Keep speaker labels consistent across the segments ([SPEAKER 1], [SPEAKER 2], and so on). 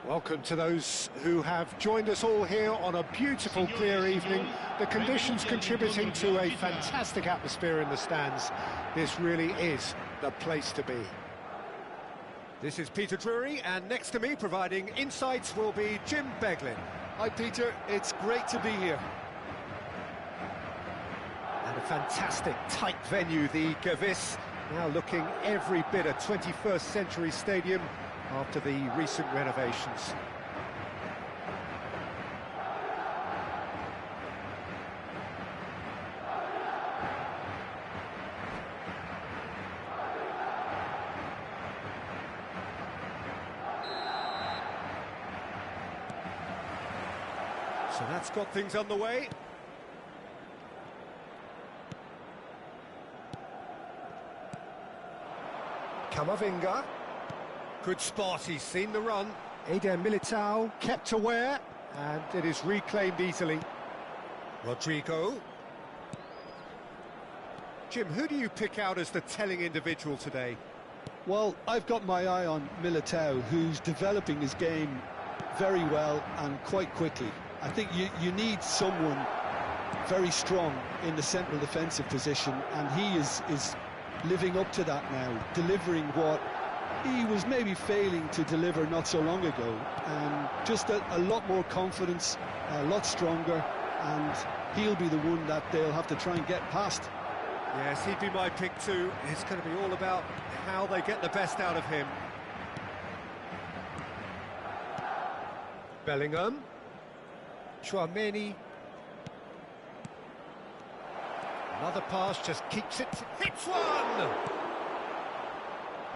[SPEAKER 1] Welcome to those who have joined us all here on a beautiful, clear evening. The conditions contributing to a fantastic atmosphere in the stands. This really is the place to be. This is Peter Drury, and next to me, providing insights, will be Jim Beglin.
[SPEAKER 2] Hi Peter, it's great to be here.
[SPEAKER 1] And a fantastic, tight venue, the Gavis, now looking every bit a 21st century stadium after the recent renovations. So that's got things underway. Camavinga. Good spot, he's seen the run. Eder Militao kept aware, and it is reclaimed easily. Rodrigo. Jim, who do you pick out as the telling individual today?
[SPEAKER 2] Well, I've got my eye on Militao, who's developing his game very well and quite quickly. I think you need someone very strong in the central defensive position, and he is living up to that now, delivering what he was maybe failing to deliver not so long ago. Just a lot more confidence, a lot stronger, and he'll be the one that they'll have to try and get past.
[SPEAKER 1] Yes, he'd be my pick too. It's going to be all about how they get the best out of him. Bellingham. Chouameni. Another pass, just keeps it, hits one!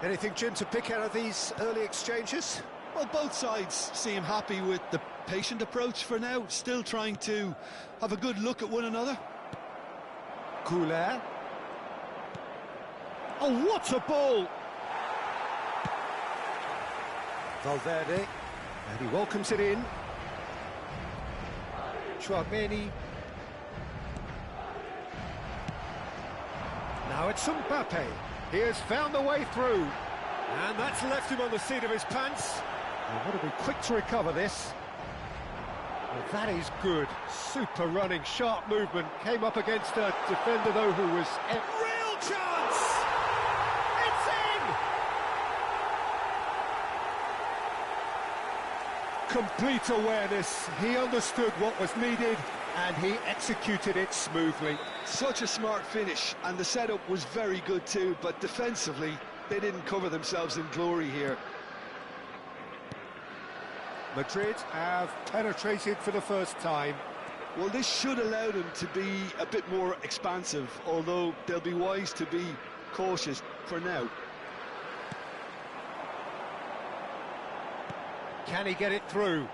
[SPEAKER 1] Anything, Jim, to pick out of these early exchanges?
[SPEAKER 2] Well, both sides seem happy with the patient approach for now, still trying to have a good look at one another.
[SPEAKER 1] Goulet. Oh, what a ball! Valverde, and he welcomes it in. Chouameni. Now it's Mbappe. He has found the way through. And that's left him on the seat of his pants. And what to be quick to recover this. Well, that is good. Super running, sharp movement. Came up against a defender, though, who was... Real chance! It's in! Complete awareness. He understood what was needed and he executed it smoothly.
[SPEAKER 2] Such a smart finish, and the setup was very good too, but defensively they didn't cover themselves in glory here.
[SPEAKER 1] Madrid have penetrated for the first time.
[SPEAKER 2] Well, this should allow them to be a bit more expansive, although they'll be wise to be cautious for now.
[SPEAKER 1] Can he get it through?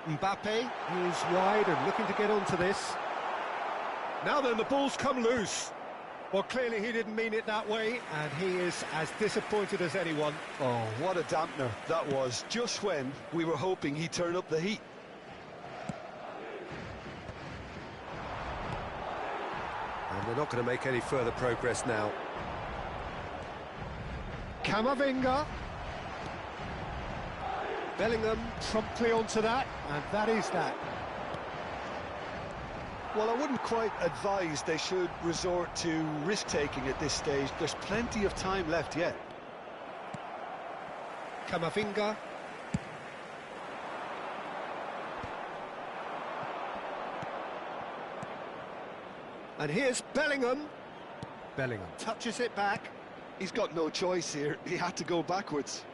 [SPEAKER 1] Mbappe is wide and looking to get onto this. Now then, the ball's come loose. Well, clearly he didn't mean it that way, and he is as disappointed as anyone.
[SPEAKER 2] Oh, what a dampener that was, just when we were hoping he'd turn up the heat.
[SPEAKER 1] And they're not going to make any further progress now. Camavinga. Bellingham promptly onto that, and that is that.
[SPEAKER 2] Well, I wouldn't quite advise they should resort to risk-taking at this stage. There's plenty of time left yet.
[SPEAKER 1] Camavinga. And here's Bellingham. Bellingham touches it back.
[SPEAKER 2] He's got no choice here. He had to go backwards.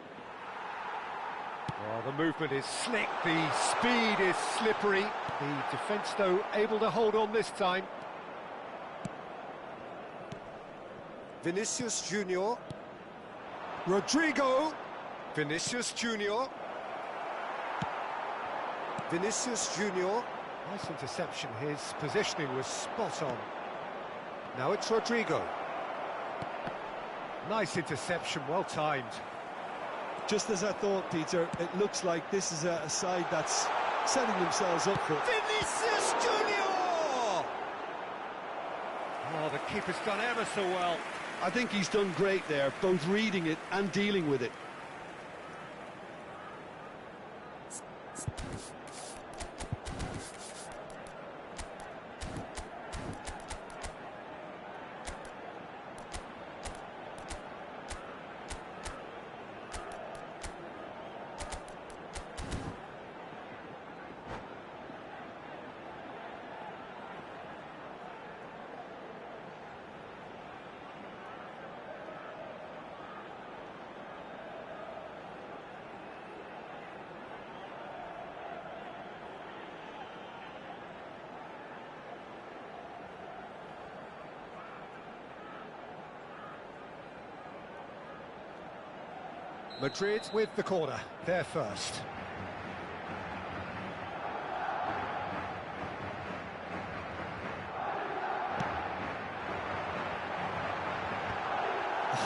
[SPEAKER 1] Oh, the movement is slick, the speed is slippery. The defence, though, able to hold on this time. Vinicius Junior. Rodrigo. Vinicius Junior. Vinicius Junior. Nice interception. His positioning was spot on. Now it's Rodrigo. Nice interception, well timed.
[SPEAKER 2] Just as I thought, Peter, it looks like this is a side that's setting themselves up for...
[SPEAKER 1] Vinicius Junior! Oh, the keeper's done ever so well.
[SPEAKER 2] I think he's done great there, both reading it and dealing with it.
[SPEAKER 1] Madrid with the corner, they're first.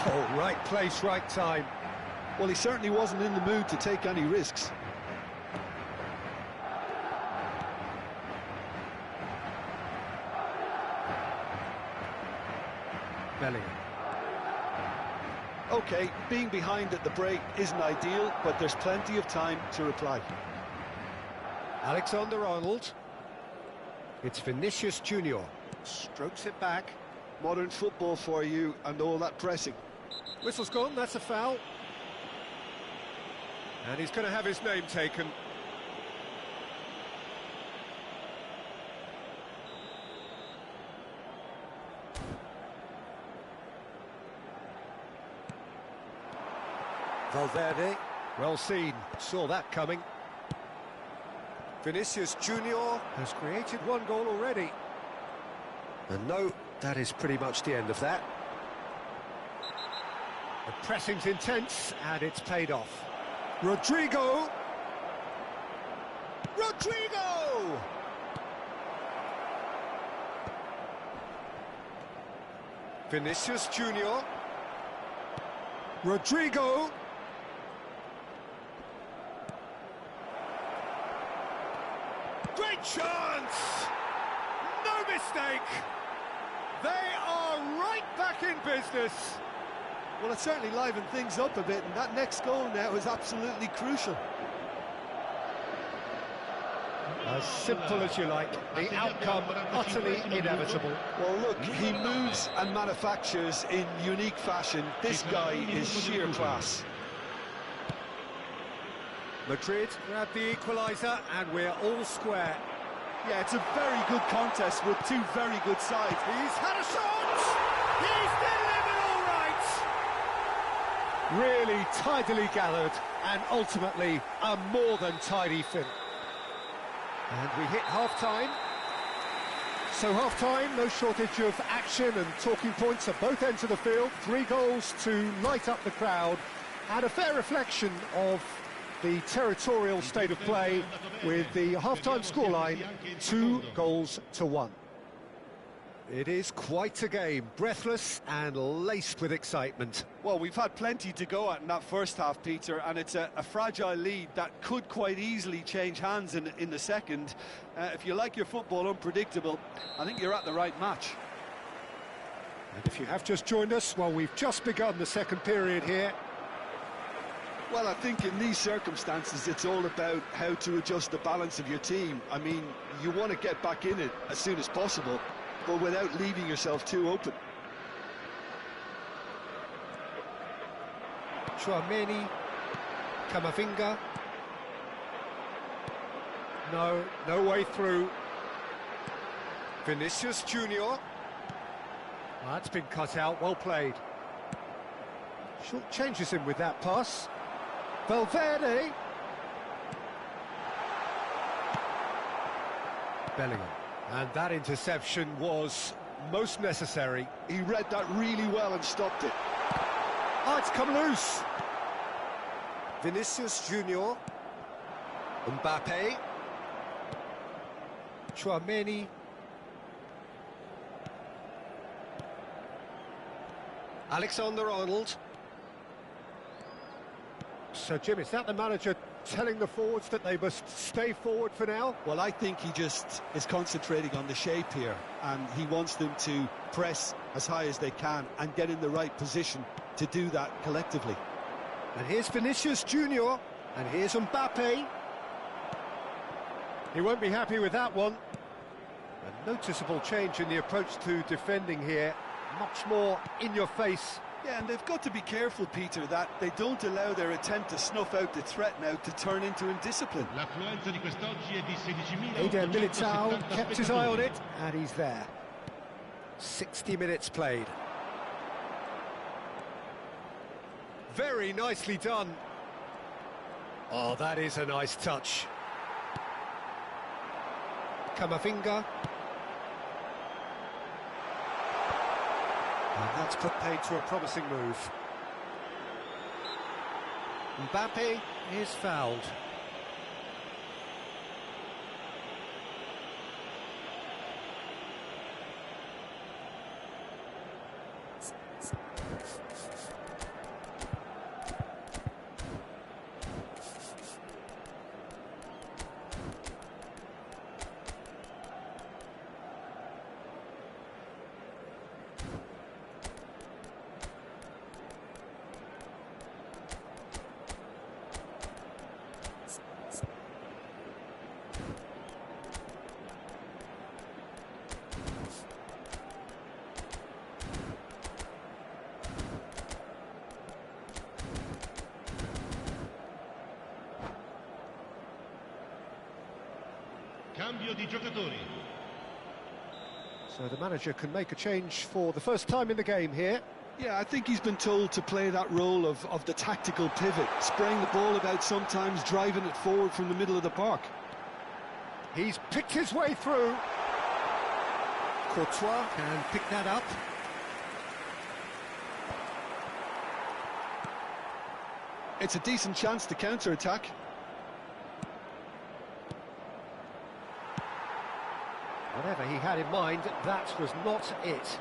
[SPEAKER 1] Oh, right place, right time.
[SPEAKER 2] Well, he certainly wasn't in the mood to take any risks.
[SPEAKER 1] Bellingham.
[SPEAKER 2] OK, being behind at the break isn't ideal, but there's plenty of time to reply.
[SPEAKER 1] Alexander-Arnold. It's Vinicius Junior. Strokes it back.
[SPEAKER 2] Modern football for you and all that pressing.
[SPEAKER 1] Whistle's gone, that's a foul. And he's going to have his name taken. Valverde, well seen, saw that coming. Vinicius Junior has created one goal already. And no, that is pretty much the end of that. The pressing's intense, and it's paid off. Rodrigo! Rodrigo! Vinicius Junior. Rodrigo! Great chance! No mistake! They are right back in business.
[SPEAKER 2] Well, it certainly livened things up a bit, and that next goal now is absolutely crucial.
[SPEAKER 1] As simple as you like, the outcome utterly inevitable.
[SPEAKER 2] Well, look, he moves and manufactures in unique fashion. This guy is sheer class.
[SPEAKER 1] Madrid grab the equaliser, and we're all square.
[SPEAKER 2] Yeah, it's a very good contest with two very good sides.
[SPEAKER 1] He's had a shot! He's delivered all right! Really tidily gathered, and ultimately a more than tidy finish. And we hit half-time. So half-time, no shortage of action and talking points at both ends of the field. 3 goals to light up the crowd, and a fair reflection of the territorial state of play, with the half-time scoreline 2-1. It is quite a game, breathless and laced with excitement.
[SPEAKER 2] Well, we've had plenty to go at in that first half, Peter, and it's a fragile lead that could quite easily change hands in the second. If you like your football unpredictable, I think you're at the right match.
[SPEAKER 1] And if you have just joined us, well, we've just begun the second period here.
[SPEAKER 2] Well, I think in these circumstances, it's all about how to adjust the balance of your team. I mean, you want to get back in it as soon as possible, but without leaving yourself too open.
[SPEAKER 1] Chouameni, Camavinga. No way through. Vinicius Junior. That's been cut out, well played. Short changes him with that pass. Valverde. Bellingham. And that interception was most necessary.
[SPEAKER 2] He read that really well and stopped it.
[SPEAKER 1] Oh, it's come loose. Vinicius Junior. Mbappe. Chouameni. Alexander-Arnold. So, Jim, is that the manager telling the forwards that they must stay forward for now?
[SPEAKER 2] Well, I think he just is concentrating on the shape here, and he wants them to press as high as they can and get in the right position to do that collectively.
[SPEAKER 1] And here's Vinicius Junior, and here's Mbappe. He won't be happy with that one. A noticeable change in the approach to defending here. Much more in your face.
[SPEAKER 2] Yeah, and they've got to be careful, Peter, that they don't allow their attempt to snuff out the threat now to turn into indiscipline.
[SPEAKER 1] Eden Militao kept his eye on it, and he's there. 60 minutes played. Very nicely done. Oh, that is a nice touch. Camavinga. And that's put paid to a promising move. Mbappe is fouled.
[SPEAKER 3] Cambio di giocatori.
[SPEAKER 1] So the manager can make a change for the first time in the game here.
[SPEAKER 2] Yeah, I think he's been told to play that role of the tactical pivot, spraying the ball about sometimes, driving it forward from the middle of the park.
[SPEAKER 1] He's picked his way through. Courtois can pick that up.
[SPEAKER 2] It's a decent chance to counter-attack.
[SPEAKER 1] Whatever he had in mind, that was not it.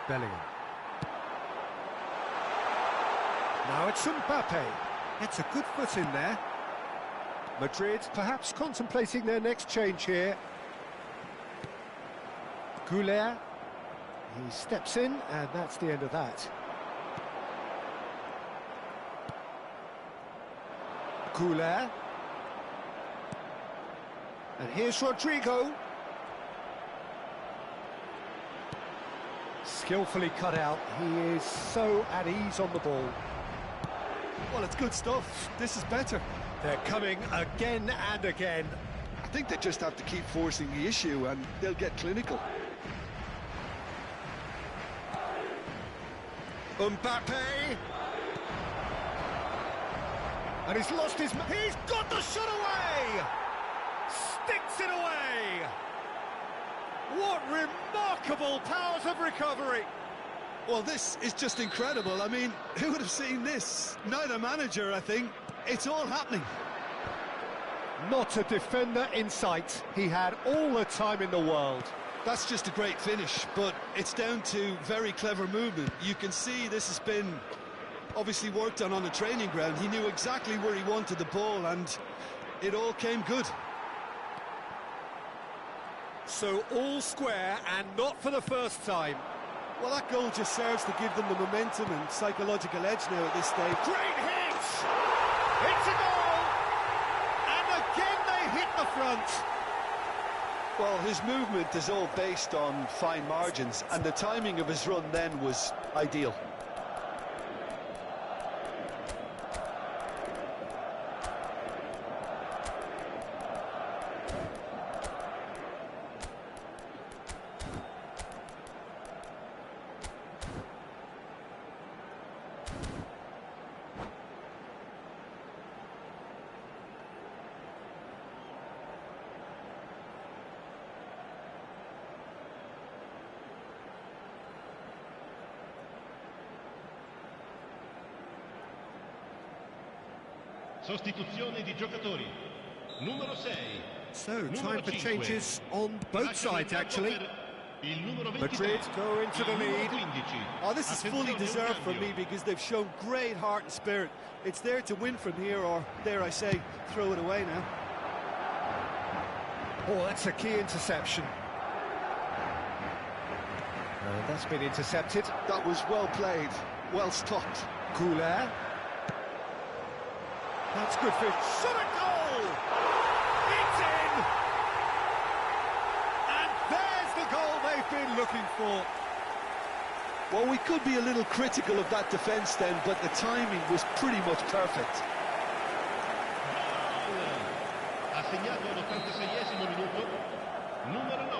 [SPEAKER 1] Bellingham. Now it's Mbappe. It's a good foot in there. Madrid perhaps contemplating their next change here. Goulet. He steps in, and that's the end of that. Goulet. And here's Rodrigo. Skillfully cut out. He is so at ease on the ball.
[SPEAKER 2] Well, it's good stuff. This is better.
[SPEAKER 1] They're coming again and again.
[SPEAKER 2] I think they just have to keep forcing the issue and they'll get clinical.
[SPEAKER 1] Mbappe. And he's lost his... He's got the shot away! Sticks it away! What remarkable powers of recovery!
[SPEAKER 2] Well, this is just incredible. I mean, who would have seen this? Neither manager, I think. It's all happening.
[SPEAKER 1] Not a defender in sight. He had all the time in the world.
[SPEAKER 2] That's just a great finish, but it's down to very clever movement. You can see this has been obviously worked on the training ground. He knew exactly where he wanted the ball, and it all came good.
[SPEAKER 1] So all square, and not for the first time.
[SPEAKER 2] Well, that goal just serves to give them the momentum and psychological edge now at this stage.
[SPEAKER 1] Great hit! It's a goal! And again they hit the front.
[SPEAKER 2] Well, his movement is all based on fine margins, and the timing of his run then was ideal.
[SPEAKER 3] Sostituzione di giocatori. Numero 6.
[SPEAKER 1] So, time for changes on both sides, actually.
[SPEAKER 3] Il numero 23.
[SPEAKER 1] Madrid go into the lead.
[SPEAKER 3] 15.
[SPEAKER 2] Oh, this is fully deserved for me because they've shown great heart and spirit. It's there to win from here, or, dare I say, throw it away now.
[SPEAKER 1] Oh, that's a key interception. That's been intercepted.
[SPEAKER 2] That was well played, well stopped.
[SPEAKER 1] Couler. That's good for shot a goal! It's in! And there's the goal they've been looking for.
[SPEAKER 2] Well, we could be a little critical of that defence then, but the timing was pretty much perfect.
[SPEAKER 3] Ha segnato all'86esimo minuto. Numero 9.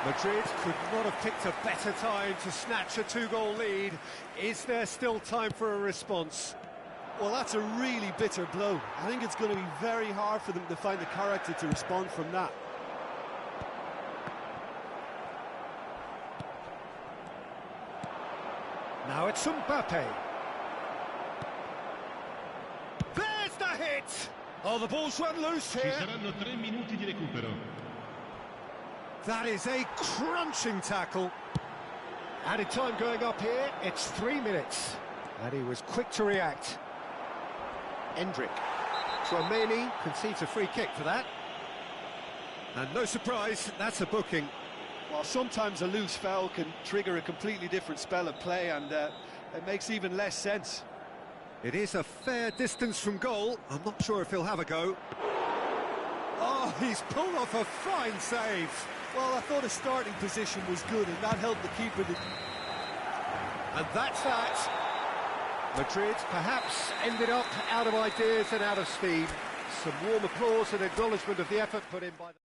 [SPEAKER 1] Madrid could not have picked a better time to snatch a two-goal lead. Is there still time for a response?
[SPEAKER 2] Well, that's a really bitter blow. I think it's going to be very hard for them to find the character to respond from that.
[SPEAKER 1] Now it's Mbappe. There's the hit! Oh, the ball's run loose
[SPEAKER 3] Ci
[SPEAKER 1] here.
[SPEAKER 3] saranno 3 minuti di recupero.
[SPEAKER 1] That is a crunching tackle. Added time going up here, it's 3 minutes. And he was quick to react. Endrick. Tchouameni concedes a free kick for that. And no surprise, that's a booking.
[SPEAKER 2] Well, sometimes a loose foul can trigger a completely different spell of play, and it makes even less sense.
[SPEAKER 1] It is a fair distance from goal. I'm not sure if he'll have a go. Oh, he's pulled off a fine save.
[SPEAKER 2] Well, I thought his starting position was good, and that helped the keeper to...
[SPEAKER 1] And that's that. Madrid perhaps ended up out of ideas and out of steam. Some warm applause and acknowledgement of the effort put in by the...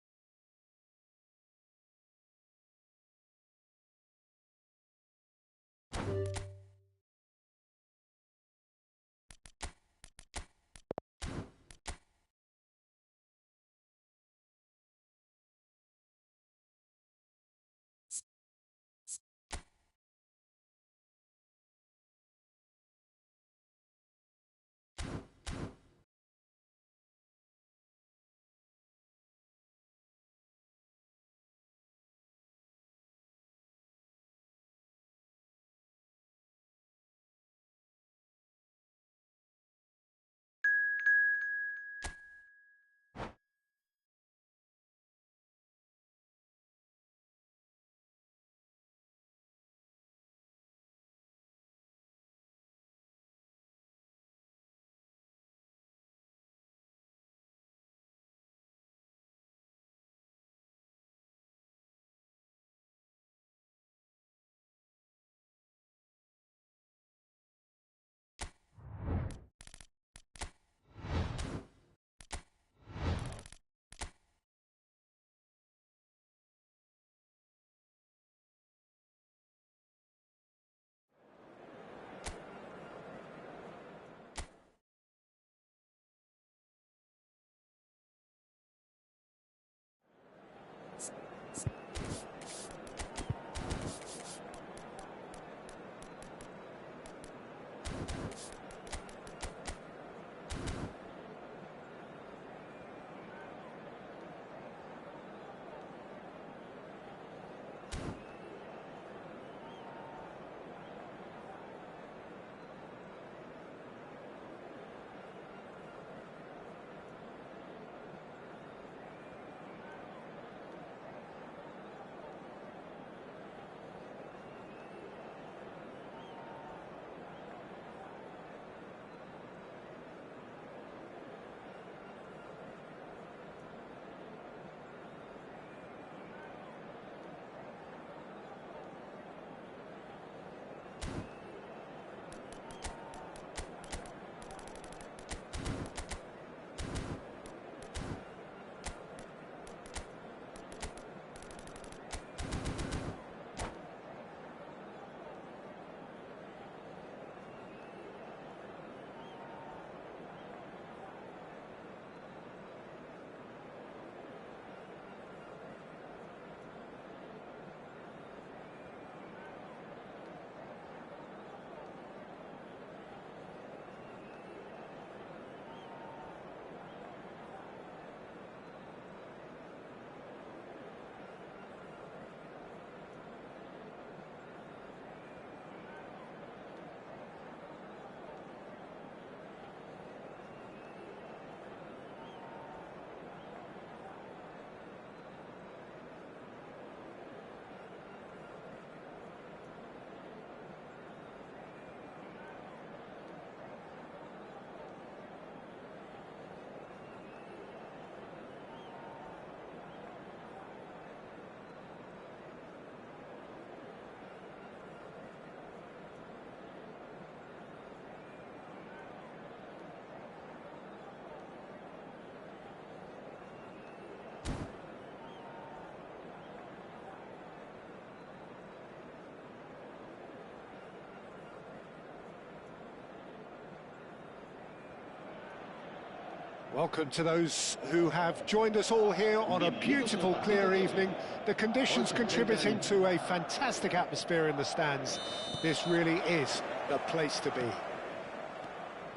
[SPEAKER 1] Welcome to those who have joined us all here on a beautiful, clear evening. The conditions contributing to a fantastic atmosphere in the stands. This really is the place to be.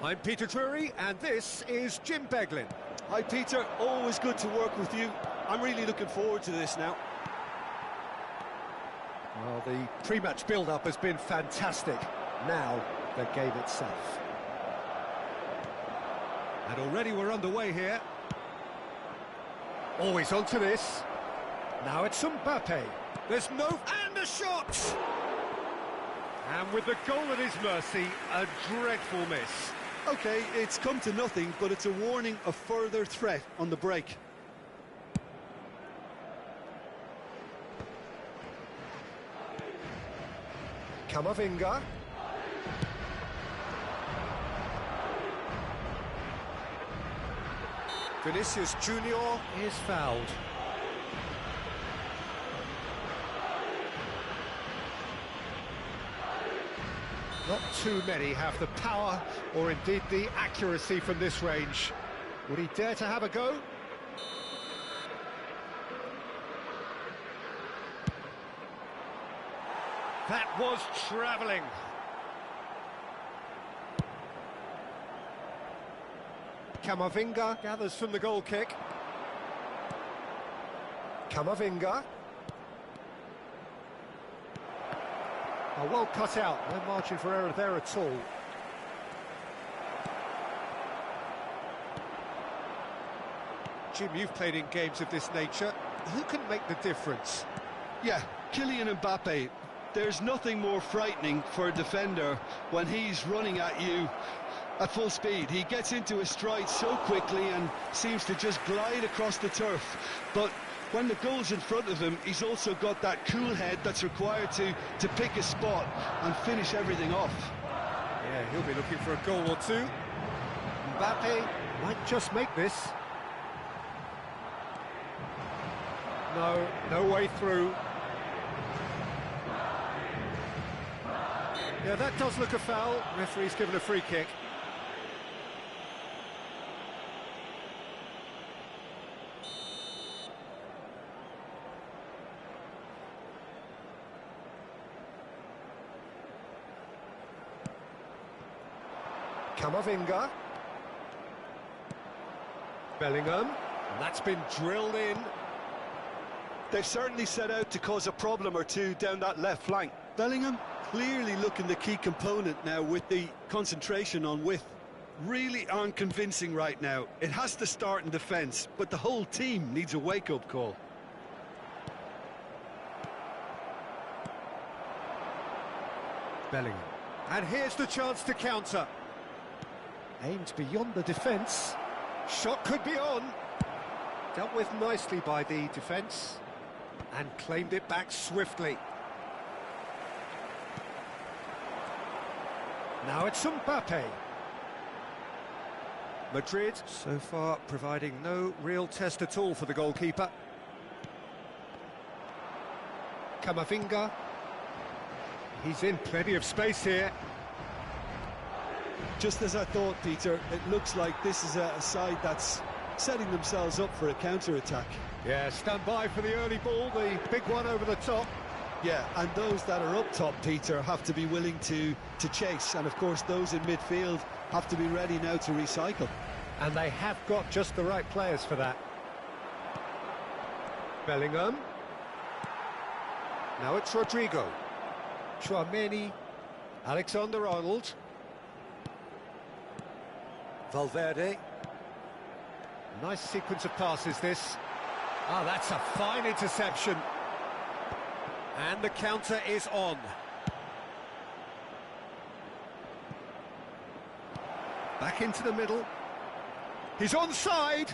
[SPEAKER 4] I'm Peter Drury, and this is Jim Beglin.
[SPEAKER 2] Hi Peter, always good to work with you. I'm really looking forward to this now.
[SPEAKER 4] Well, the pre-match build-up has been fantastic. Now, the game itself. And already we're underway here. Always onto this. Now it's Mbappe. There's no... and a shot! And with the goal at his mercy, a dreadful miss.
[SPEAKER 2] Okay, it's come to nothing, but it's a warning of further threat on the break.
[SPEAKER 4] Camavinga. Vinicius Junior is fouled.
[SPEAKER 1] Not too many have the power or indeed the accuracy from this range. Would he dare to have a go?
[SPEAKER 4] That was travelling. Camavinga gathers from the goal kick. Camavinga.
[SPEAKER 1] Oh, well cut out, no margin for error there at all.
[SPEAKER 4] Jim, you've played in games of this nature. Who can make the difference?
[SPEAKER 2] Yeah, Kylian Mbappe. There's nothing more frightening for a defender when he's running at you at full speed. He gets into his stride so quickly and seems to just glide across the turf. But when the goal's in front of him, he's also got that cool head that's required to pick a spot and finish everything off.
[SPEAKER 4] Yeah, he'll be looking for a goal or two.
[SPEAKER 1] Mbappe might just make this. No way through.
[SPEAKER 4] Yeah, that does look a foul. Referee's given a free kick. Camavinga. Bellingham. And that's been drilled in.
[SPEAKER 2] They've certainly set out to cause a problem or two down that left flank. Bellingham clearly looking the key component now with the concentration on width. Really aren't convincing right now. It has to start in defence, but the whole team needs a wake-up call.
[SPEAKER 4] Bellingham. And here's the chance to counter. Aimed beyond the defence. Shot could be on. Dealt with nicely by the defence. And claimed it back swiftly. Now it's Mbappe. Madrid so far providing no real test at all for the goalkeeper. Camavinga. He's in plenty of space here.
[SPEAKER 2] Just as I thought, Peter, it looks like this is a side that's setting themselves up for a counter-attack.
[SPEAKER 4] Yeah, stand by for the early ball, the big one over the top.
[SPEAKER 2] Yeah, and those that are up top, Peter, have to be willing to chase. And, of course, those in midfield have to be ready now to recycle.
[SPEAKER 1] And they have got just the right players for that.
[SPEAKER 4] Bellingham. Now it's Rodrigo. Tchouameni. Alexander-Arnold. Valverde. Nice sequence of passes, this. Ah, that's a fine interception. And the counter is on. Back into the middle. He's onside.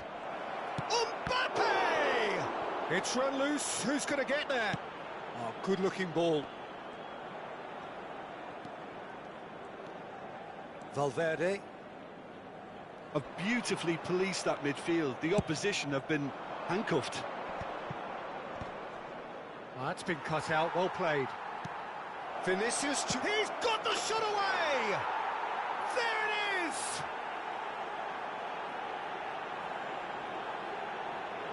[SPEAKER 4] Mbappe! It's run loose. Who's going to get there? Oh, good-looking ball. Valverde.
[SPEAKER 2] Have beautifully policed that midfield. The opposition have been handcuffed.
[SPEAKER 4] Oh, that's been cut out. Well played. Vinicius. He's got the shot away! There it is!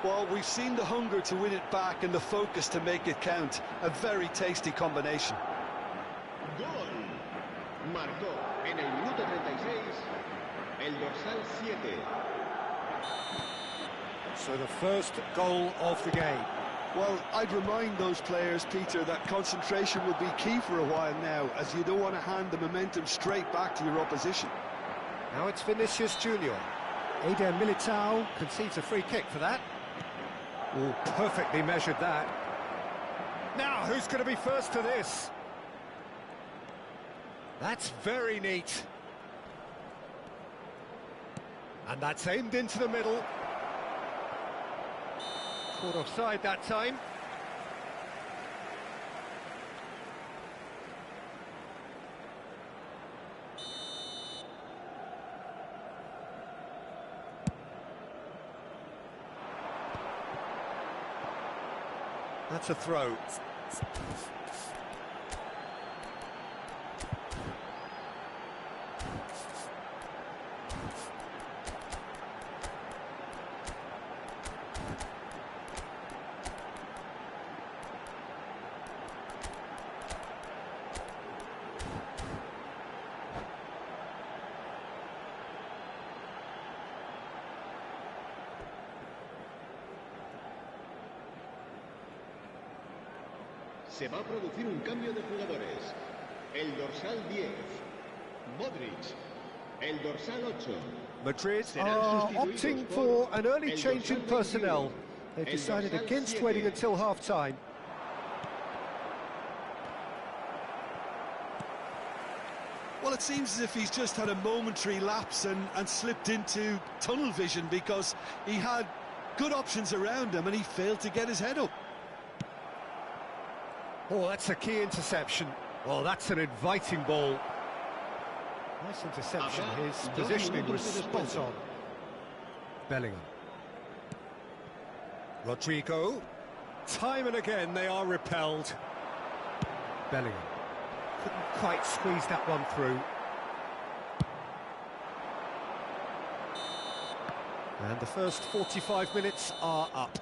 [SPEAKER 2] Well, we've seen the hunger to win it back and the focus to make it count. A very tasty combination.
[SPEAKER 3] Gol. Marcó en el minuto 36 el dorsal 7.
[SPEAKER 4] So the first goal of the game.
[SPEAKER 2] Well, I'd remind those players, Peter, that concentration will be key for a while now, as you don't want to hand the momentum straight back to your opposition.
[SPEAKER 4] Now it's Vinicius Junior.
[SPEAKER 1] Eder Militao.
[SPEAKER 4] Concedes a free kick for that. Oh, perfectly measured that. Now, who's going to be first to this? That's very neat. And that's aimed into the middle. Caught offside that time. That's a throw.
[SPEAKER 3] Se va a producir un cambio de jugadores. El dorsal 10, Modric. El dorsal 8.
[SPEAKER 4] Madrid are opting for an early change in personnel. They've decided against waiting until half-time.
[SPEAKER 2] Well, it seems as if he's just had a momentary lapse and slipped into tunnel vision, because he had good options around him and he failed to get his head up.
[SPEAKER 4] Oh, that's a key interception. Well, that's an inviting ball. Nice interception. His positioning was spot on. Bellingham. Rodrigo. Time and again they are repelled. Bellingham. Couldn't quite squeeze that one through. And the first 45 minutes are up.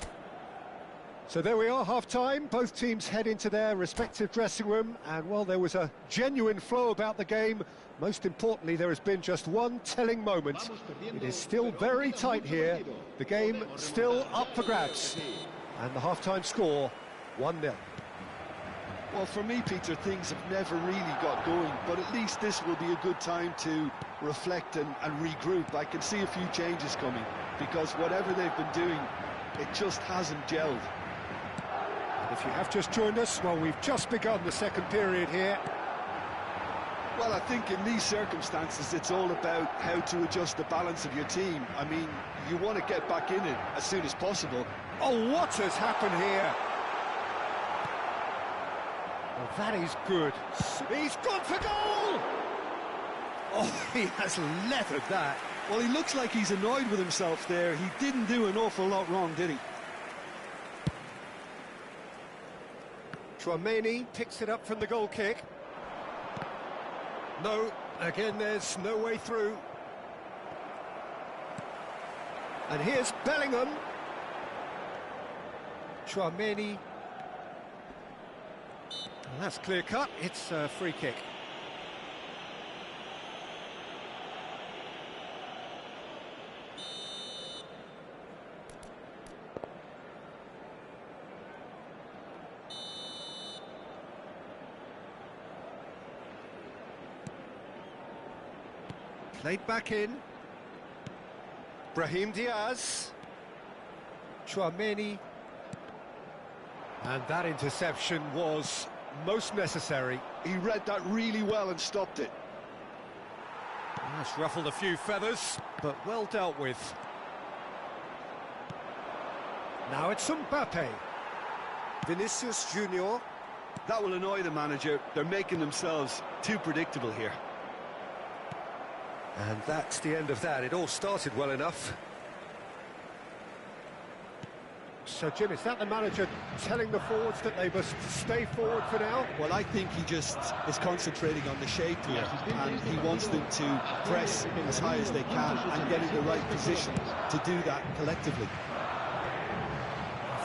[SPEAKER 4] So there we are, half-time. Both teams head into their respective dressing room, and well, there was a genuine flow about the game. Most importantly, there has been just one telling moment. It is still very tight here. The game still up for grabs. And the half-time score, 1-0.
[SPEAKER 2] Well, for me, Peter, things have never really got going, but at least this will be a good time to reflect and regroup. I can see a few changes coming, because whatever they've been doing, it just hasn't gelled.
[SPEAKER 4] If you have just joined us, well, we've just begun the second period here.
[SPEAKER 2] Well, I think in these circumstances, it's all about how to adjust the balance of your team. I mean, you want to get back in it as soon as possible.
[SPEAKER 4] Oh, what has happened here? Well, that is good. He's gone for goal! Oh, he has leathered that.
[SPEAKER 2] Well, he looks like he's annoyed with himself there. He didn't do an awful lot wrong, did he?
[SPEAKER 4] Chouameni picks it up from the goal kick. No, again, there's no way through. And here's Bellingham. Chouameni. And that's clear cut. It's a free kick. Played back in. Brahim Diaz. Chouameni. And that interception was most necessary.
[SPEAKER 2] He read that really well and stopped it.
[SPEAKER 4] That's ruffled a few feathers, but well dealt with. Now it's Mbappe. Vinicius Junior.
[SPEAKER 2] That will annoy the manager. They're making themselves too predictable here.
[SPEAKER 4] And that's the end of that. It all started well enough. So, Jim, is that the manager telling the forwards that they must stay forward for now?
[SPEAKER 2] Well, I think he just is concentrating on the shape here, and he wants them to press as high as they can and get in the right position to do that collectively.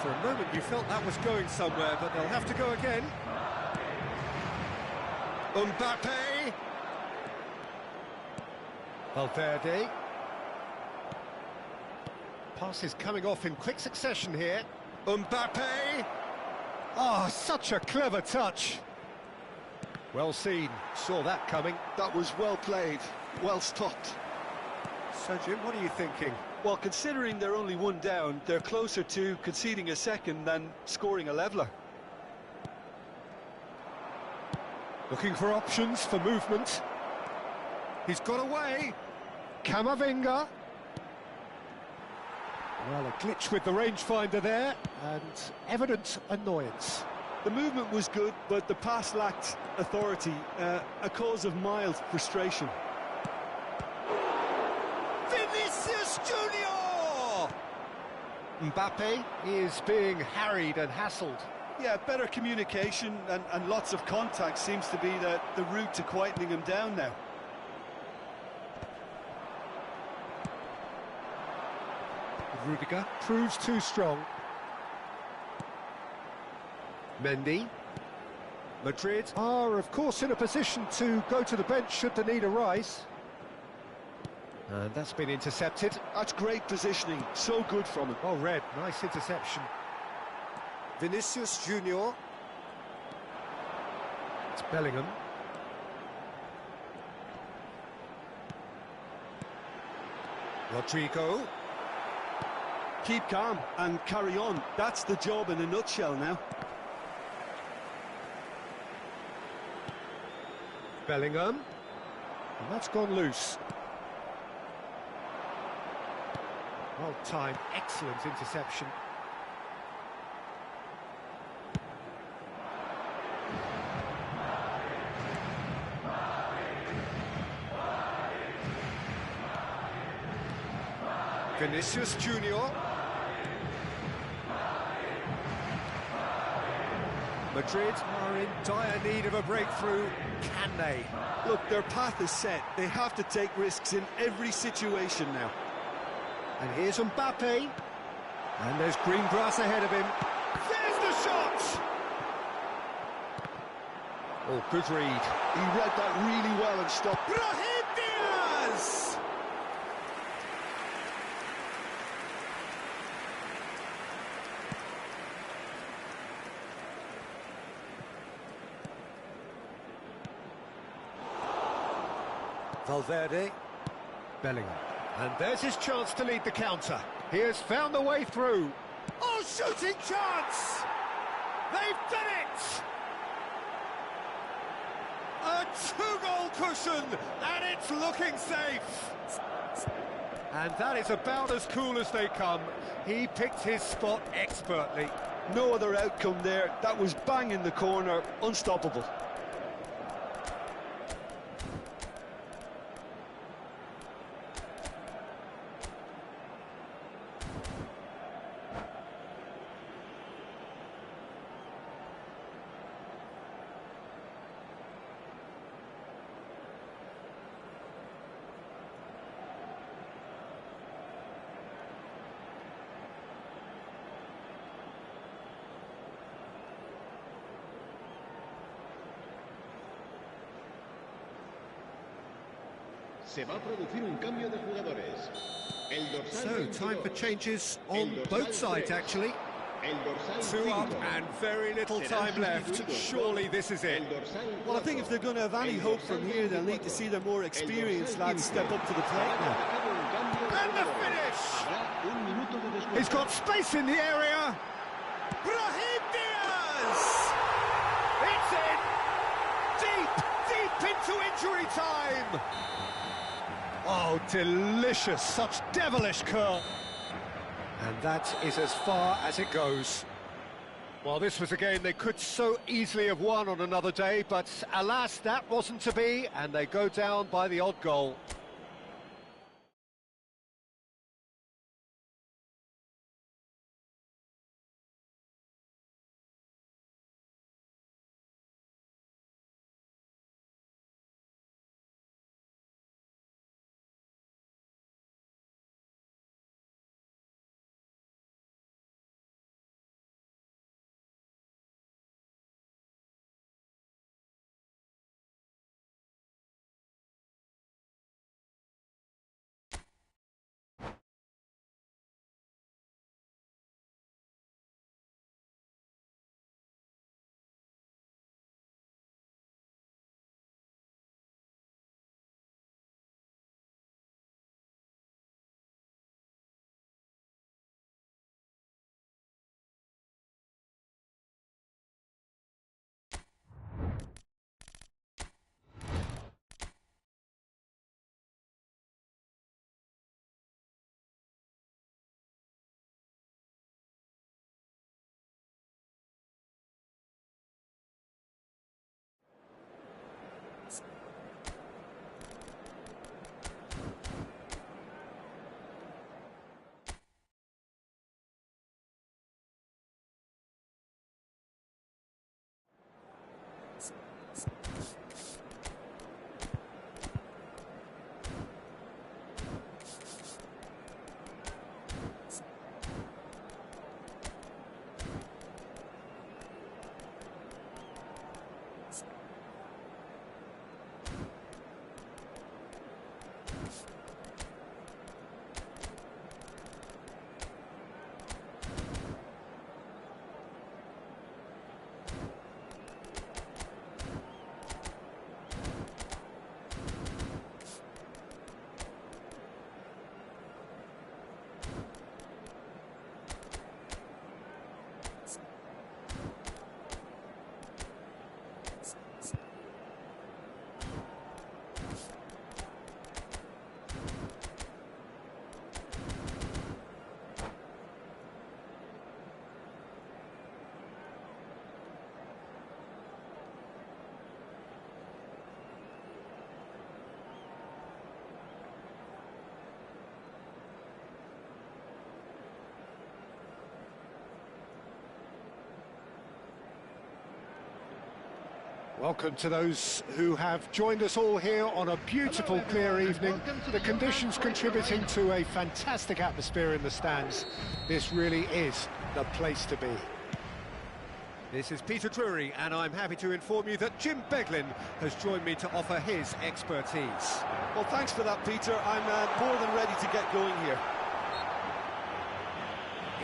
[SPEAKER 4] For a moment you felt that was going somewhere, but they'll have to go again. Mbappe. Valverde. Passes coming off in quick succession here. Mbappe. Oh, such a clever touch. Well seen, saw that coming.
[SPEAKER 2] That was well played, well stopped.
[SPEAKER 4] So, Jim, what are you thinking?
[SPEAKER 2] Well, considering they're only one down, they're closer to conceding a second than scoring a leveller.
[SPEAKER 1] Looking for options for movement.
[SPEAKER 4] He's got away.
[SPEAKER 1] Camavinga. Well, a glitch with the rangefinder there, and evident annoyance.
[SPEAKER 2] The movement was good, but the pass lacked authority, a cause of mild frustration.
[SPEAKER 4] Vinicius Junior!
[SPEAKER 1] Mbappe is being harried and hassled.
[SPEAKER 2] Yeah, better communication and lots of contact seems to be the route to quietening him down now.
[SPEAKER 1] Rudiger proves too strong. Mendy. Madrid are, of course, in a position to go to the bench should the need arise. And that's been intercepted.
[SPEAKER 2] That's great positioning, so good from him.
[SPEAKER 1] Oh, Red, nice interception.
[SPEAKER 4] Vinicius Junior.
[SPEAKER 1] It's Bellingham.
[SPEAKER 4] Rodrigo.
[SPEAKER 2] Keep calm and carry on. That's the job in a nutshell now.
[SPEAKER 1] Bellingham. And that's gone loose. Well timed, excellent interception.
[SPEAKER 4] Vinicius Junior. Madrid are in dire need of a breakthrough. Can they?
[SPEAKER 2] Look, their path is set. They have to take risks in every situation now.
[SPEAKER 1] And here's Mbappe. And there's green grass ahead of him.
[SPEAKER 4] There's the shot!
[SPEAKER 1] Oh, good read.
[SPEAKER 2] He read that really well and stopped.
[SPEAKER 4] Brahim Diaz! Valverde.
[SPEAKER 1] Bellingham.
[SPEAKER 4] And there's his chance to lead the counter.
[SPEAKER 1] He has found the way through.
[SPEAKER 4] Oh, shooting chance! They've done it! A two-goal cushion, and it's looking safe. And that is about as cool as they come. He picked his spot expertly.
[SPEAKER 2] No other outcome there. That was bang in the corner, unstoppable.
[SPEAKER 3] Se va a producir un cambio de jugadores. El dorsal
[SPEAKER 4] So,
[SPEAKER 3] 22,
[SPEAKER 4] time for changes
[SPEAKER 3] el
[SPEAKER 4] on
[SPEAKER 3] dorsal
[SPEAKER 4] both sides,
[SPEAKER 3] 3,
[SPEAKER 4] actually.
[SPEAKER 3] El dorsal
[SPEAKER 4] Two up
[SPEAKER 3] 5,
[SPEAKER 4] and very little
[SPEAKER 3] serán
[SPEAKER 4] time left.
[SPEAKER 3] sustituidos
[SPEAKER 4] Surely this is it.
[SPEAKER 3] el dorsal
[SPEAKER 2] Well, I think if they're going to have any hope from here, they'll need to see their more experienced lads step up to the plate now.
[SPEAKER 4] And the finish!
[SPEAKER 3] Habrá un minuto de descuento.
[SPEAKER 1] He's got space in the area.
[SPEAKER 4] Brahim Diaz! It's in! Deep into injury time!
[SPEAKER 1] Oh, delicious, such devilish curl.
[SPEAKER 4] And that is as far as it goes.
[SPEAKER 1] Well, this was a game they could so easily have won on another day, but alas, that wasn't to be, and they go down by the odd goal. Welcome to those who have joined us all here on a beautiful, clear evening. The conditions contributing to a fantastic atmosphere in the stands. This really is the place to be.
[SPEAKER 4] This is Peter Drury, and I'm happy to inform you that Jim Beglin has joined me to offer his expertise.
[SPEAKER 2] Well, thanks for that, Peter. I'm more than ready to get going here.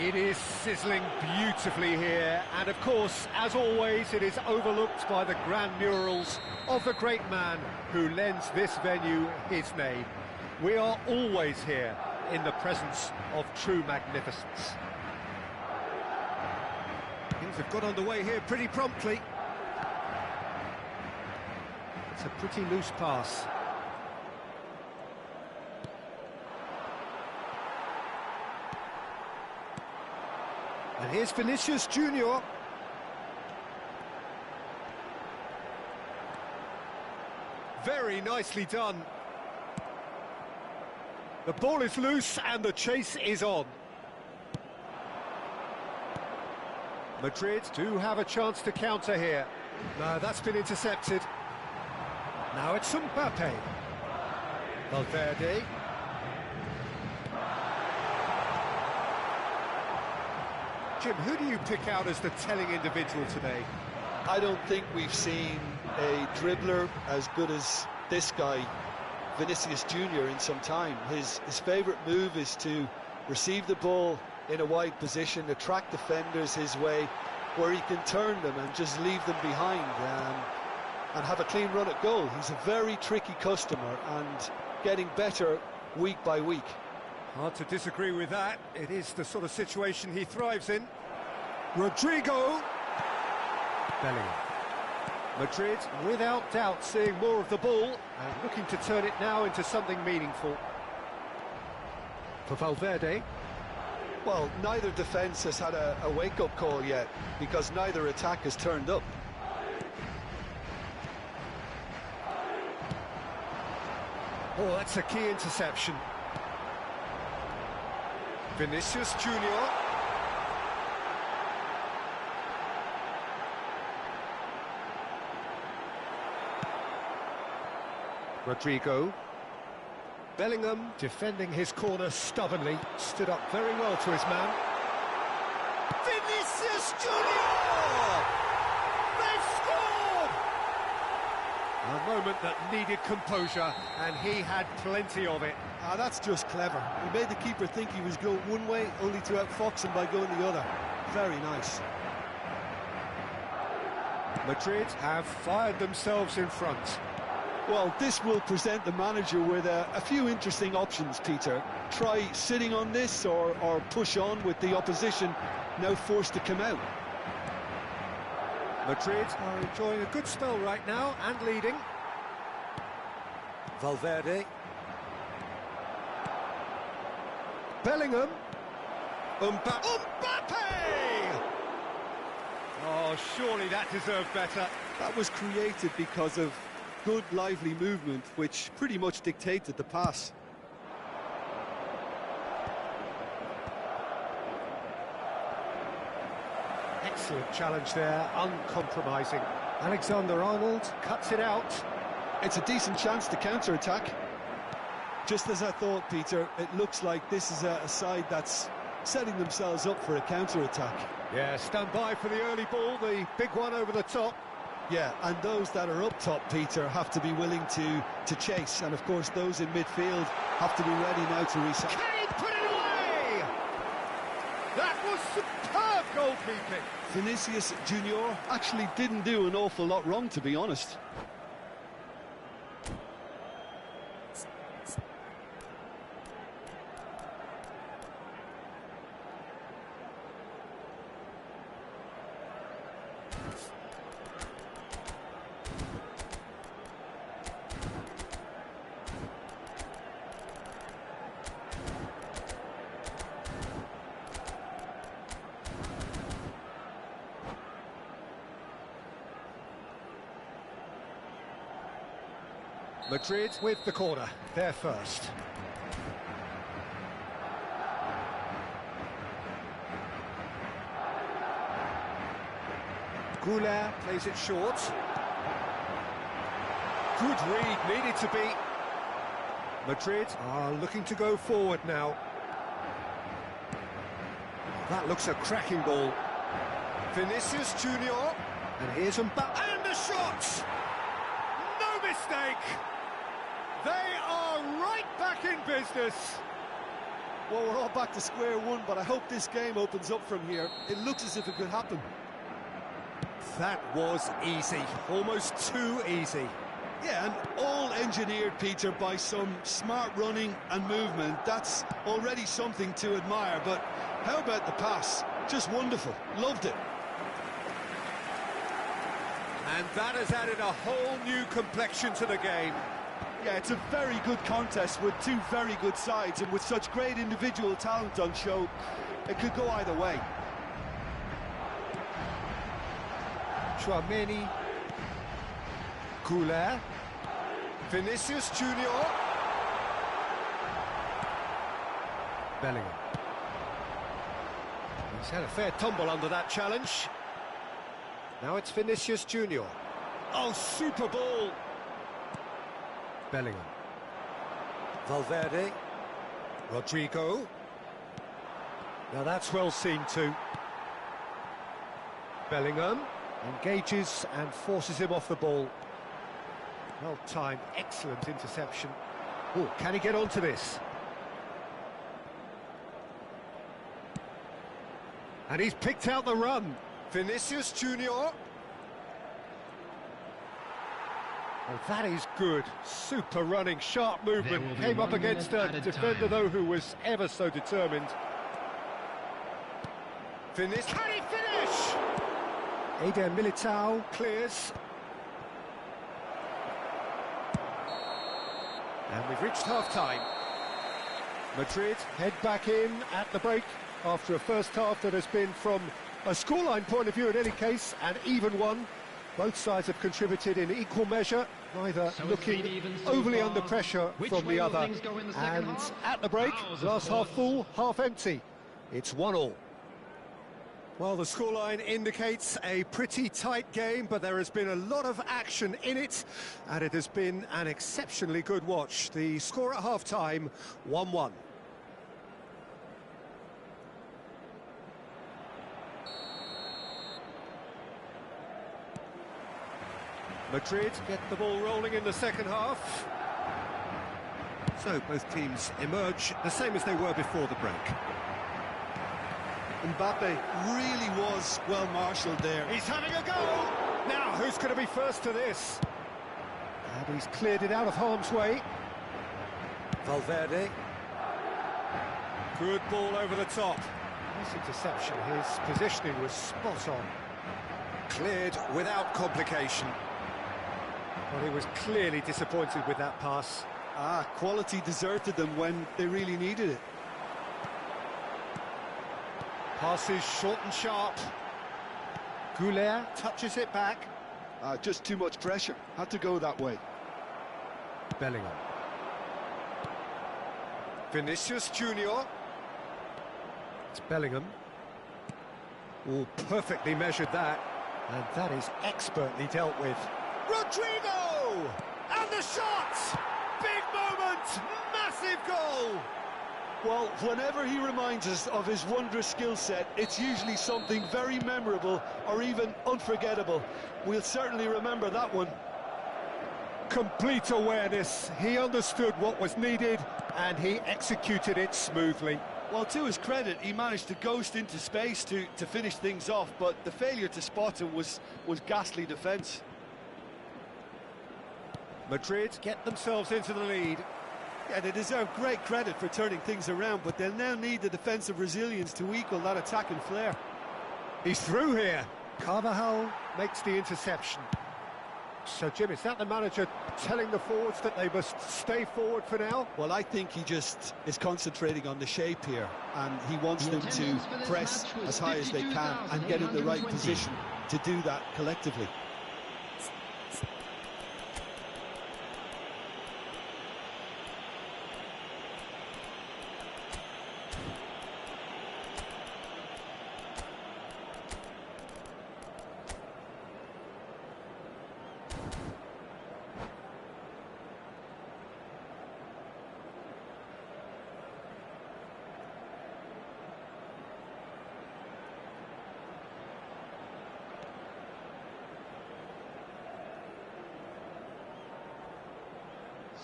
[SPEAKER 4] It is sizzling beautifully here, and of course, as always, it is overlooked by the grand murals of the great man who lends this venue his name. We are always here in the presence of true magnificence. Things have got underway here pretty promptly. It's a pretty loose pass. And here's Vinicius Junior. Very nicely done. The ball is loose and the chase is on. Madrid do have a chance to counter here. No, that's been intercepted. Now it's Mbappe. Valverde. Jim, who do you pick out as the telling individual today?
[SPEAKER 2] I don't think we've seen a dribbler as good as this guy, Vinicius Junior, in some time. His favourite move is to receive the ball in a wide position, attract defenders his way, where he can turn them and just leave them behind and have a clean run at goal. He's a very tricky customer and getting better week by week.
[SPEAKER 4] Hard to disagree with that. It is the sort of situation he thrives in. Rodrigo. Bellingham. Madrid, without doubt, seeing more of the ball and looking to turn it now into something meaningful. For Valverde.
[SPEAKER 2] Well, neither defence has had a wake-up call yet, because neither attack has turned up.
[SPEAKER 4] Oh, that's a key interception. Vinicius Junior. Rodrigo. Bellingham defending his corner stubbornly, stood up very well to his man. Vinicius Junior! They've scored! A moment that needed composure, and he had plenty of it.
[SPEAKER 2] Ah, that's just clever. He made the keeper think he was going one way, only to outfox him by going the other. Very nice.
[SPEAKER 4] Madrid have fired themselves in front.
[SPEAKER 2] Well, this will present the manager with a few interesting options, Peter. Try sitting on this or push on with the opposition now forced to come out.
[SPEAKER 4] Madrid are enjoying a good spell right now and leading. Valverde. Bellingham. Mbappe! Oh, surely that deserved better.
[SPEAKER 2] That was created because of good, lively movement, which pretty much dictated the pass.
[SPEAKER 4] Excellent challenge there, uncompromising. Alexander-Arnold cuts it out.
[SPEAKER 2] It's a decent chance to counter-attack. Just as I thought, Peter, it looks like this is a side that's setting themselves up for a counter-attack.
[SPEAKER 4] Yeah, stand by for the early ball, the big one over the top.
[SPEAKER 2] Yeah, and those that are up top, Peter, have to be willing to chase. And, of course, those in midfield have to be ready now to reset.
[SPEAKER 4] Can he put it away? That was superb goalkeeping.
[SPEAKER 2] Vinicius Junior actually didn't do an awful lot wrong, to be honest.
[SPEAKER 4] Madrid with the corner, they're first. Goulart plays it short. Good read, needed to be. Madrid are looking to go forward now. That looks a cracking ball. Vinicius Junior. And here's Mbappe. And the shot! No mistake! They are right back in business.
[SPEAKER 2] Well, we're all back to square one, but I hope this game opens up from here. It looks as if it could happen.
[SPEAKER 4] That was easy, almost too easy.
[SPEAKER 2] Yeah, and all engineered, Peter, by some smart running and movement. That's already something to admire, but how about the pass? Just wonderful. Loved it.
[SPEAKER 4] And that has added a whole new complexion to the game.
[SPEAKER 2] Yeah, it's a very good contest with two very good sides, and with such great individual talent on show, it could go either way.
[SPEAKER 4] Chouameni, Goulet, Vinicius Junior, Bellingham. He's had a fair tumble under that challenge. Now it's Vinicius Junior. Oh, super ball! Bellingham. Valverde. Rodrigo. Now that's well seen too. Bellingham engages and forces him off the ball. Well timed, excellent interception. Oh, can he get onto this? And he's picked out the run. Vinicius Junior. Oh, that is good. Super running, sharp movement. Came up against a defender, though, who was ever so determined. Vinicius. Can he finish? Eder Militao clears. And we've reached half-time. Madrid head back in at the break after a first half that has been, from a scoreline point of view in any case, an even one. Both sides have contributed in equal measure, neither looking overly under pressure from the other. And at the break, glass half full, half empty. It's 1-1. Well, the scoreline indicates a pretty tight game, but there has been a lot of action in it, and it has been an exceptionally good watch. The score at half-time, 1-1. Madrid get the ball rolling in the second half. So both teams emerge the same as they were before the break.
[SPEAKER 2] Mbappe really was well marshalled there.
[SPEAKER 4] He's having a go! Now, who's going to be first to this? And he's cleared it out of harm's way. Valverde. Good ball over the top. Nice interception. His positioning was spot on. Cleared without complication. Well, he was clearly disappointed with that pass.
[SPEAKER 2] Quality deserted them when they really needed it.
[SPEAKER 4] Passes short and sharp. Goulet touches it back.
[SPEAKER 2] Just too much pressure. Had to go that way.
[SPEAKER 4] Bellingham. Vinicius Junior. It's Bellingham. Oh, perfectly measured that. And that is expertly dealt with. Rodrigo! And the shot! Big moment! Massive goal!
[SPEAKER 2] Well, whenever he reminds us of his wondrous skill set, it's usually something very memorable or even unforgettable. We'll certainly remember that one.
[SPEAKER 4] Complete awareness. He understood what was needed and he executed it smoothly.
[SPEAKER 2] Well, to his credit, he managed to ghost into space to finish things off, but the failure to spot him was ghastly defence.
[SPEAKER 4] Madrid get themselves into the lead.
[SPEAKER 2] Yeah, they deserve great credit for turning things around, but they'll now need the defensive resilience to equal that attacking flair.
[SPEAKER 4] He's through here. Carvajal makes the interception. So, Jim, is that the manager telling the forwards that they must stay forward for now?
[SPEAKER 2] Well, I think he just is concentrating on the shape here, and he wants them to press as high as they can and get in the right position to do that collectively.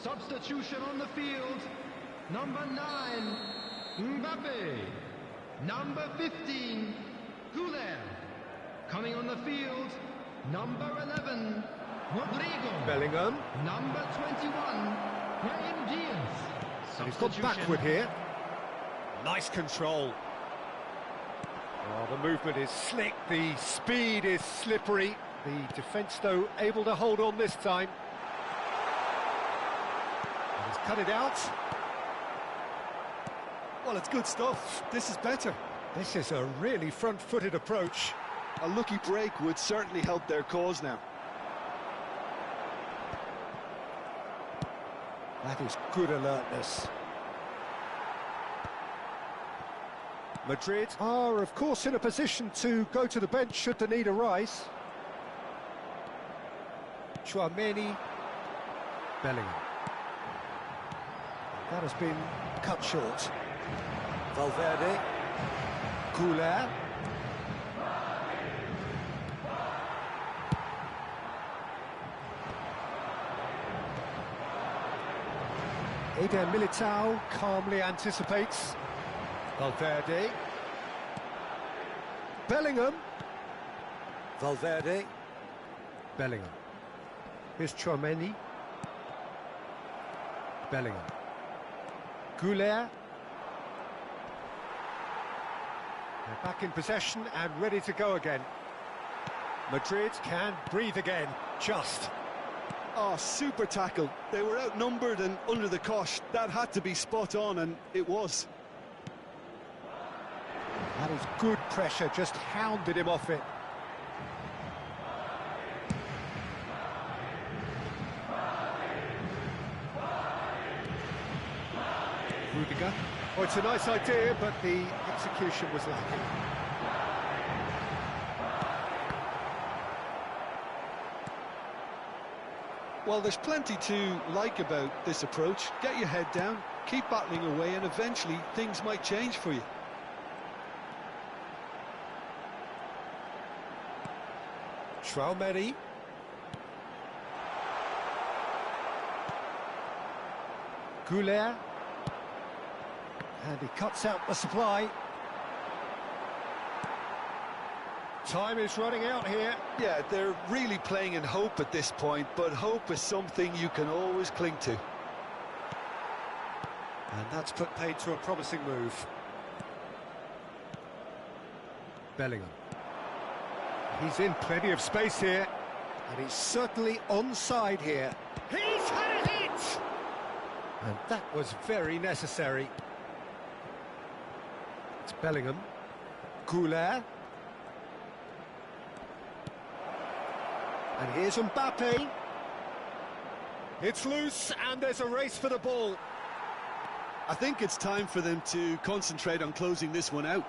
[SPEAKER 5] Substitution on the field. Number 9, Mbappe. Number 15, Goulet. Coming on the field, number 11, Rodrigo.
[SPEAKER 4] Bellingham.
[SPEAKER 5] Number 21, Brahim Diaz.
[SPEAKER 4] And he's gone backward here. Nice control. Oh, the movement is slick, the speed is slippery. The defence, though, able to hold on this time. And he's cut it out.
[SPEAKER 2] Well, it's good stuff. This is better.
[SPEAKER 4] This is a really front-footed approach.
[SPEAKER 2] A lucky break would certainly help their cause now.
[SPEAKER 4] That is good alertness. Madrid are, of course, in a position to go to the bench should the need arise. Tchouaméni. Bellingham. That has been cut short. Valverde. Goulet. Eder Militao calmly anticipates. Valverde. Bellingham. Valverde. Bellingham. Here's Tchouaméni. Bellingham. Goulet. They're back in possession and ready to go again. Madrid can breathe again, just.
[SPEAKER 2] Oh, super tackle. They were outnumbered and under the cosh. That had to be spot on, and it was.
[SPEAKER 4] That is good pressure, just hounded him off it. Rudiger. Oh, it's a nice idea, but the execution was lacking.
[SPEAKER 2] Well, there's plenty to like about this approach. Get your head down, keep battling away, and eventually things might change for you.
[SPEAKER 4] Tchouaméni. Goulet. And he cuts out the supply. Time is running out here.
[SPEAKER 2] Yeah, they're really playing in hope at this point, but hope is something you can always cling to.
[SPEAKER 4] And that's put paid to a promising move. Bellingham. He's in plenty of space here, and he's certainly onside here. He's had a hit! And that was very necessary. It's Bellingham. Goulet. And here's Mbappe. It's loose, and there's a race for the ball.
[SPEAKER 2] I think it's time for them to concentrate on closing this one out.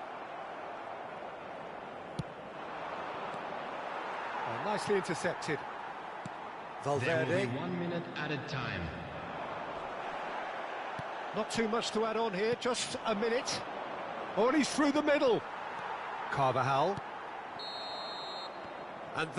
[SPEAKER 4] Oh, nicely intercepted.
[SPEAKER 5] There will
[SPEAKER 4] Valverde.
[SPEAKER 5] be 1 minute added time.
[SPEAKER 4] Not too much to add on here, just a minute. Oh, and he's through the middle. Carvajal.